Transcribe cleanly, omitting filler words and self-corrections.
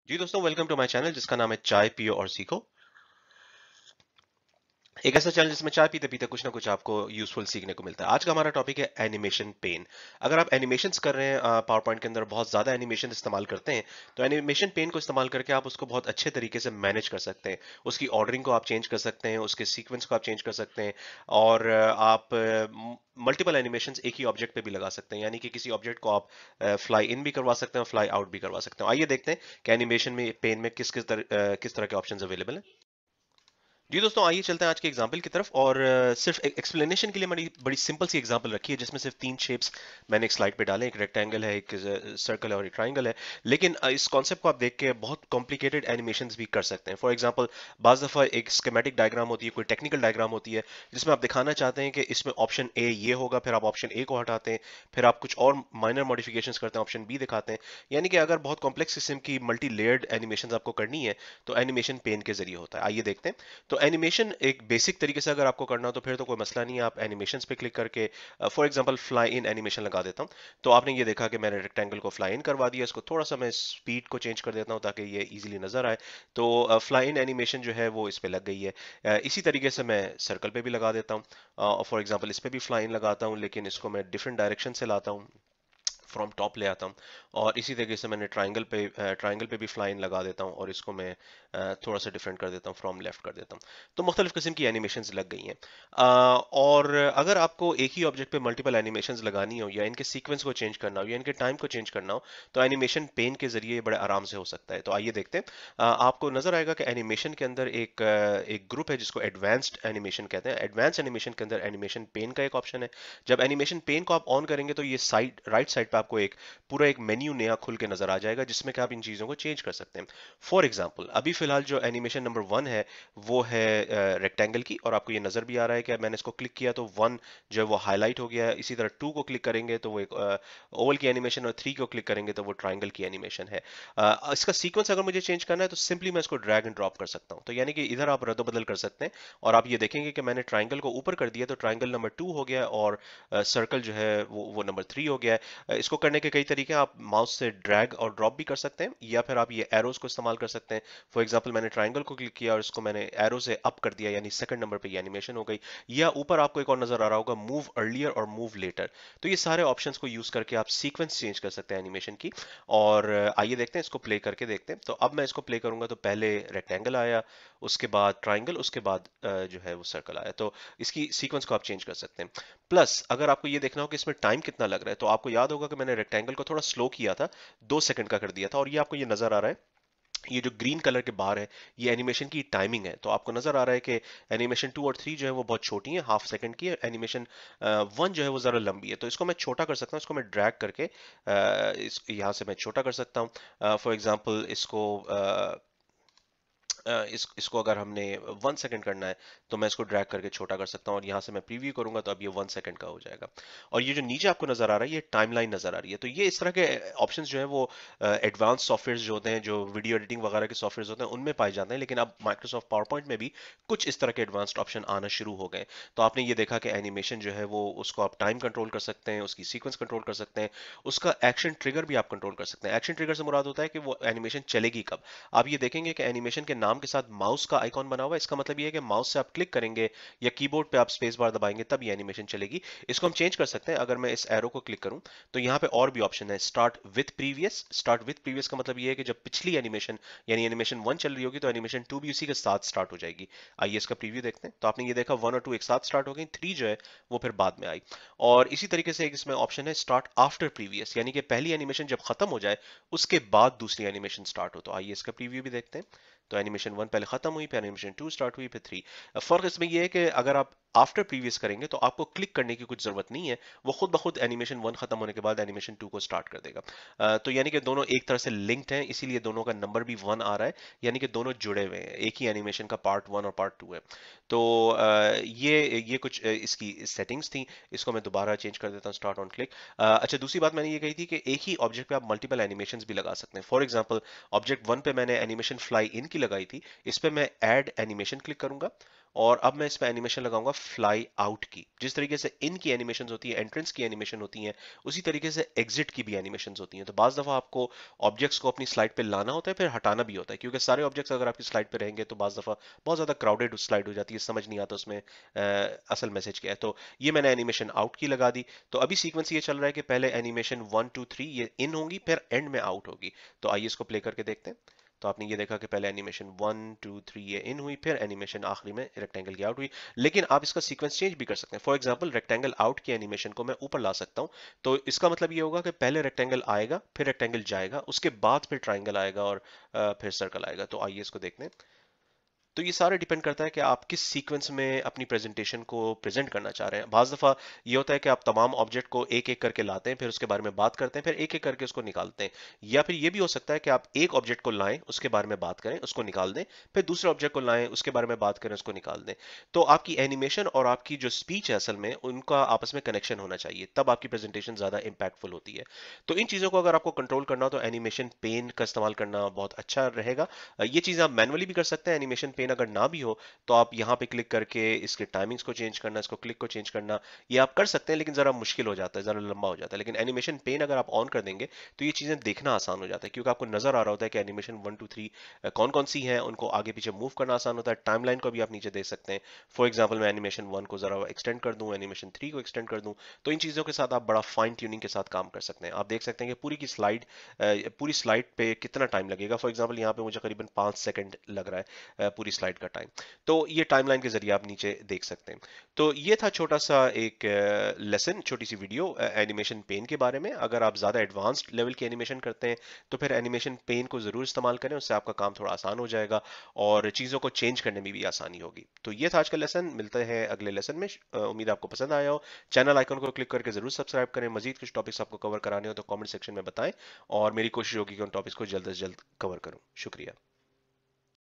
जी दोस्तों, welcome to my channel जिसका नाम है चाय पियो और सीखो। एक ऐसा चैनल जिसमें चाय पीते पीते कुछ ना कुछ आपको यूजफुल सीखने को मिलता है। आज का हमारा टॉपिक है एनिमेशन पेन। अगर आप एनिमेशंस कर रहे हैं, पावर पॉइंट के अंदर बहुत ज्यादा एनिमेशन इस्तेमाल करते हैं, तो एनिमेशन पेन को इस्तेमाल करके आप उसको बहुत अच्छे तरीके से मैनेज कर सकते हैं। उसकी ऑर्डरिंग को आप चेंज कर सकते हैं, उसके सीक्वेंस को आप चेंज कर सकते हैं, और आप मल्टीपल एनिमेशंस एक ही ऑब्जेक्ट पे भी लगा सकते हैं। यानी कि किसी ऑब्जेक्ट को आप फ्लाई इन भी करवा सकते हैं और फ्लाई आउट भी करवा सकते हैं। आइए देखते हैं कि एनिमेशन में पेन में किस तरह के ऑप्शंस अवेलेबल हैं। जी दोस्तों, आइए चलते हैं आज के एग्जाम्पल की तरफ। और सिर्फ एक्सप्लेनेशन के लिए मैंने बड़ी सिंपल सी एग्जांपल रखी है जिसमें सिर्फ तीन शेप्स मैंने एक स्लाइड पे डाले। एक रेक्टेंगल है, एक सर्कल है और एक ट्राइंगल है। लेकिन इस कॉन्सेप्ट को आप देख के बहुत कॉम्प्लिकेटेड एनिमेशंस भी कर सकते हैं। फॉर एग्जांपल, बाज दफा एक स्कीमेटिक डायग्राम होती है, कोई टेक्निकल डायग्राम होती है जिसमें आप दिखाना चाहते हैं कि इसमें ऑप्शन ए ये होगा, फिर आप ऑप्शन ए को हटाते हैं, फिर आप कुछ और माइनर मॉडिफिकेशंस करते हैं, ऑप्शन बी दिखाते हैं। यानी कि अगर बहुत कॉम्प्लेक्स किस्म की मल्टी लेयर्ड एनिमेशन आपको करनी है तो एनिमेशन पेन के जरिए होता है। आइए देखते हैं। तो एनिमेशन एक बेसिक तरीके से अगर आपको करना हो तो फिर तो कोई मसला नहीं है। आप एनिमेशंस पे क्लिक करके for example fly in animation लगा देता हूं। तो आपने ये देखा कि मैंने रेक्टेंगल को फ्लाई इन करवा दिया। इसको थोड़ा सा मैं स्पीड को चेंज कर देता हूं ताकि ये इजीली नजर आए। तो फ्लाई इन एनिमेशन जो है वो इस पे लग गई है। इसी तरीके से मैं सर्कल पे भी लगा देता हूँ। फॉर एग्जांपल इस पे भी फ्लाई इन लगाता हूँ, लेकिन इसको मैं डिफरेंट डायरेक्शन से लाता हूँ, फ्रॉम टॉप ले आता हूँ। और इसी तरीके से मैंने ट्राइंगल पे भी फ्लाइन लगा देता हूँ और इसको मैं थोड़ा सा डिफरेंट कर देता हूँ, फ्रॉम लेफ्ट कर देता हूँ। तो मुख्तलिफ किस्म की एनिमेशंस लग गई हैं। और अगर आपको एक ही ऑब्जेक्ट पे मल्टीपल एनिमेशंस लगानी हो, या इनके सीक्वेंस को चेंज करना हो, या इनके टाइम को चेंज करना हो, तो एनिमेशन पेन के जरिए बड़े आराम से हो सकता है। तो आइए देखते हैं। आपको नजर आएगा कि एनिमेशन के अंदर एक ग्रुप है जिसको एडवांस्ड एनिमेशन कहते हैं। एडवांस एनिमेशन के अंदर एनिमेशन पेन का एक ऑप्शन है। जब एनिमेशन पेन को आप ऑन करेंगे तो ये साइड राइट साइड पे आपको एक पूरा एक मेन्यू नया खुल के नजर आ जाएगा जिसमें कि आप इन चीजों को चेंज कर सकते हैं। फॉर एग्जांपल, अभी फिलहाल जो एनिमेशन नंबर 1 है वो है रेक्टेंगल की, और आपको ये नजर भी आ रहा है कि मैंने इसको क्लिक किया तो 1 जो है वो हाईलाइट हो गया है। इसी तरह 2 को क्लिक करेंगे तो वो एक ओवल की एनिमेशन, और 3 को क्लिक करेंगे तो वो ट्राइंगल की एनिमेशन है। इसका सीक्वेंस अगर मुझे चेंज करना है तो सिंपली मैं इसको ड्रैग एंड ड्रॉप कर सकता हूं। तो यानी कि इधर आप रद्द बदल कर सकते हैं। और आप ये देखेंगे कि मैंने ट्राइंगल को ऊपर कर दिया तो ट्राइंगल नंबर 2 हो गया, और सर्कल जो है वो नंबर 3 हो गया है। इसको करने के कई तरीके हैं। आप माउस से ड्रैग और ड्रॉप भी कर सकते हैं, या फिर आप ये एरोज को इस्तेमाल कर सकते हैं। फॉर एग्जांपल, मैंने ट्राइंगल को क्लिक किया और इसको मैंने एरो से अप कर दिया, यानी सेकंड नंबर पे ये एनिमेशन हो गई। या ऊपर आपको एक और नजर आ रहा होगा, मूव अर्लियर और मूव लेटर। तो ये सारे ऑप्शंस को यूज करके आप सीक्वेंस चेंज कर सकते हैं एनिमेशन की। और आइए देखते हैं, इसको प्ले करके देखते हैं। तो अब मैं इसको प्ले करूंगा तो पहले रेक्टेंगल आया, उसके बाद ट्राइंगल, उसके बाद जो है वो सर्कल आया। तो इसकी सीक्वेंस को आप चेंज कर सकते हैं। प्लस अगर आपको ये देखना हो कि इसमें टाइम कितना लग रहा है, तो आपको याद होगा कि मैंने रेक्टेंगल को थोड़ा स्लो किया था, 2 सेकंड का कर दिया था। और ये आपको ये नजर आ रहा है, ये जो ग्रीन कलर के बार है ये एनिमेशन की टाइमिंग है। तो आपको नजर आ रहा है कि एनिमेशन 2 और 3 जो है वो बहुत छोटी है, हाफ सेकंड की है। एनिमेशन 1 जो है वो जरा लंबी है। तो इसको मैं छोटा कर सकता हूँ, इसको मैं ड्रैग करके इस यहाँ से मैं छोटा कर सकता हूँ। फॉर एग्जांपल, इसको अगर हमने 1 सेकंड करना है तो मैं इसको ड्रैग करके छोटा कर सकता हूँ, और यहाँ से मैं प्रीव्यू करूंगा तो अब ये 1 सेकंड का हो जाएगा। और ये जो नीचे आपको नजर आ रहा है ये टाइमलाइन नजर आ रही है। तो ये इस तरह के ऑप्शंस जो है वो एडवांस सॉफ्टवेयर जो होते हैं, जो वीडियो एडिटिंग वगैरह के सॉफ्टवेयर होते हैं, उनमें पाए जाते हैं। लेकिन अब माइक्रोसॉफ्ट पावर पॉइंट में भी कुछ इस तरह के एडवांस्ड ऑप्शन आना शुरू हो गए। तो आपने ये देखा कि एनिमेशन जो है वो उसको आप टाइम कंट्रोल कर सकते हैं, उसकी सीक्वेंस कंट्रोल कर सकते हैं, उसका एक्शन ट्रिगर भी आप कंट्रोल कर सकते हैं। एक्शन ट्रिगर से मुराद होता है कि वो एनिमेशन चलेगी कब। आप ये देखेंगे कि एनिमेशन के नाम के साथ माउस का आइकॉन बना हुआ है। इसका मतलब ये है कि माउस से आप क्लिक करेंगे या कीबोर्ड पे आप स्पेस बार दबाएंगे तब ये एनिमेशन चलेगी। इसको हम चेंज कर सकते हैं। अगर मैं इस एरो को क्लिक करूं तो यहाँ पे और भी ऑप्शन है, start with previous. Start with previous का मतलब ये है कि जब पिछली एनिमेशन यानी एनिमेशन 1 चल रही होगी तो एनिमेशन 2 भी उसी के साथ स्टार्ट हो जाएगी। आइए इसका प्रीव्यू देखते हैं। तो आपने ये देखा 1 और 2 एक साथ स्टार्ट हो गई, 3 जो है वो फिर बाद में आई। और इसी तरीके से एक इसमें ऑप्शन है, स्टार्ट आफ्टर प्रीवियस, यानी कि पहली एनिमेशन जब खत्म हो जाए उसके बाद दूसरी एनिमेशन स्टार्ट हो। तो आइए इसका प्रीव्यू भी देखते हैं। तो एनिमेशन 1 पहले खत्म हुई, फिर एनिमेशन 2 स्टार्ट हुई, फिर 3। फर्क इसमें यह है कि अगर आप आफ्टर प्रीवियस करेंगे तो आपको क्लिक करने की कुछ जरूरत नहीं है, वो खुद ब खुद एनिमेशन 1 खत्म होने के बाद एनिमेशन 2 को स्टार्ट कर देगा। तो यानी कि दोनों एक तरह से लिंक्ड हैं, इसीलिए दोनों का नंबर भी 1 आ रहा है। यानी कि दोनों जुड़े हुए हैं, एक ही एनिमेशन का पार्ट 1 और पार्ट 2 है। तो ये कुछ इसकी सेटिंग्स थी। इसको मैं दोबारा चेंज कर देता हूँ, स्टार्ट ऑन क्लिक। अच्छा, दूसरी बात मैंने ये कही थी कि एक ही ऑब्जेक्ट पे आप मल्टीपल एनिमेशंस भी लगा सकते हैं। फॉर एग्जांपल, ऑब्जेक्ट 1 पे मैंने एनिमेशन फ्लाई इन की लगाई थी, इस पे मैं ऐड एनिमेशन क्लिक करूंगा। और अब मैं इस पे एनिमेशन लगाऊंगा फ्लाई आउट की। जिस तरीके से इन की एनिमेशन होती है, एंट्रेंस की एनिमेशन होती है, उसी तरीके से एग्जिट की भी एनिमेशन होती हैं। तो बाज दफा आपको ऑब्जेक्ट्स को अपनी स्लाइड पे लाना होता है, फिर हटाना भी होता है, क्योंकि सारे ऑब्जेक्ट्स अगर आपकी स्लाइड पे रहेंगे तो बाज दफा बहुत ज्यादा क्राउडेड स्लाइड हो जाती है, समझ नहीं आता उसमें असल मैसेज क्या है। तो ये मैंने एनिमेशन आउट की लगा दी। तो अभी सीक्वेंस ये चल रहा है कि पहले एनिमेशन 1 2 3 ये इन होंगी, फिर एंड में आउट होगी। तो आइए इसको प्ले करके देखते हैं। तो आपने ये देखा कि पहले एनिमेशन 1 2 3 ये इन हुई, फिर एनिमेशन आखिरी में रेक्टेंगल की आउट हुई। लेकिन आप इसका सीक्वेंस चेंज भी कर सकते हैं। फॉर एग्जांपल रेक्टेंगल आउट की एनिमेशन को मैं ऊपर ला सकता हूं। तो इसका मतलब ये होगा कि पहले रेक्टेंगल आएगा, फिर रेक्टेंगल जाएगा, उसके बाद फिर ट्राइंगल आएगा और फिर सर्कल आएगा। तो आइए इसको देखते हैं। तो ये सारा डिपेंड करता है कि आप किस सीक्वेंस में अपनी प्रेजेंटेशन को प्रेजेंट करना चाह रहे हैं। बाज दफा ये होता है कि आप तमाम ऑब्जेक्ट को एक एक करके लाते हैं, फिर उसके बारे में बात करते हैं, फिर एक एक करके उसको निकालते हैं। या फिर ये भी हो सकता है कि आप एक ऑब्जेक्ट को लाएं, उसके बारे में बात करें, उसको निकाल दें, फिर दूसरे ऑब्जेक्ट को लाएं, उसके बारे में बात करें, उसको निकाल दें। तो आपकी एनिमेशन और आपकी जो स्पीच है असल में उनका आपस में कनेक्शन होना चाहिए, तब आपकी प्रेजेंटेशन ज्यादा इंपैक्टफुल होती है। तो इन चीजों को अगर आपको कंट्रोल करना हो तो एनिमेशन पेन का इस्तेमाल करना बहुत अच्छा रहेगा। ये चीज आप मैनुअली भी कर सकते हैं। एनिमेशन पेन अगर ना भी हो तो आप यहाँ पे क्लिक करके इसके टाइमिंग्स को चेंज करना, इसको क्लिक को चेंज करना, ये आप कर सकते हैं, लेकिन जरा मुश्किल हो जाता है, जरा लंबा हो जाता है। लेकिन एनिमेशन पेन अगर आप ऑन कर देंगे तो ये चीजें देखना आसान हो जाता है, क्योंकि आपको नजर आ रहा होता है कि एनिमेशन 1 2 3 कौन कौन सी हैं, उनको आगे पीछे मूव करना आसान होता है। टाइमलाइन को भी आप नीचे देख सकते हैं। फॉर एग्जाम्पल मैं एनिमेशन 1 को जरा एक्सटेंड कर दूं, एनिमेशन 3 को एक्सटेंड कर दूं। तो इन चीजों के साथ आप बड़ा फाइन ट्यूनिंग के साथ काम कर सकते हैं। आप देख सकते हैं कि पूरी की स्लाइड, पूरी स्लाइड पे कितना टाइम लगेगा। फॉर एग्जाम्पल यहाँ पे मुझे करीबन 5 सेकंड लग रहा है पूरी स्लाइड का टाइम। तो ये टाइमलाइन के जरिए आप नीचे देख सकते हैं। तो ये था छोटा सा एक लेसन, छोटी सी वीडियो एनिमेशन पेन के बारे में। अगर आप ज़्यादा एडवांस्ड लेवल की एनिमेशन करते हैं तो फिर एनिमेशन पेन को ज़रूर इस्तेमाल करें, उससे आपका काम थोड़ा आसान हो जाएगा और चीज़ों को चेंज करने में भी आसानी होगी। तो ये था आज का लेसन। मिलते हैं अगले लेसन में। उम्मीद आपको पसंद आया हो। चैनल आइकन को क्लिक करके ज़रूर सब्सक्राइब करें। मजीद कुछ टॉपिक्स आपको कवर कराने हो तो कमेंट सेक्शन में बताएं और मेरी कोशिश होगी कि उन टॉपिक्स को जल्द से जल्द कवर करूं। शुक्रिया।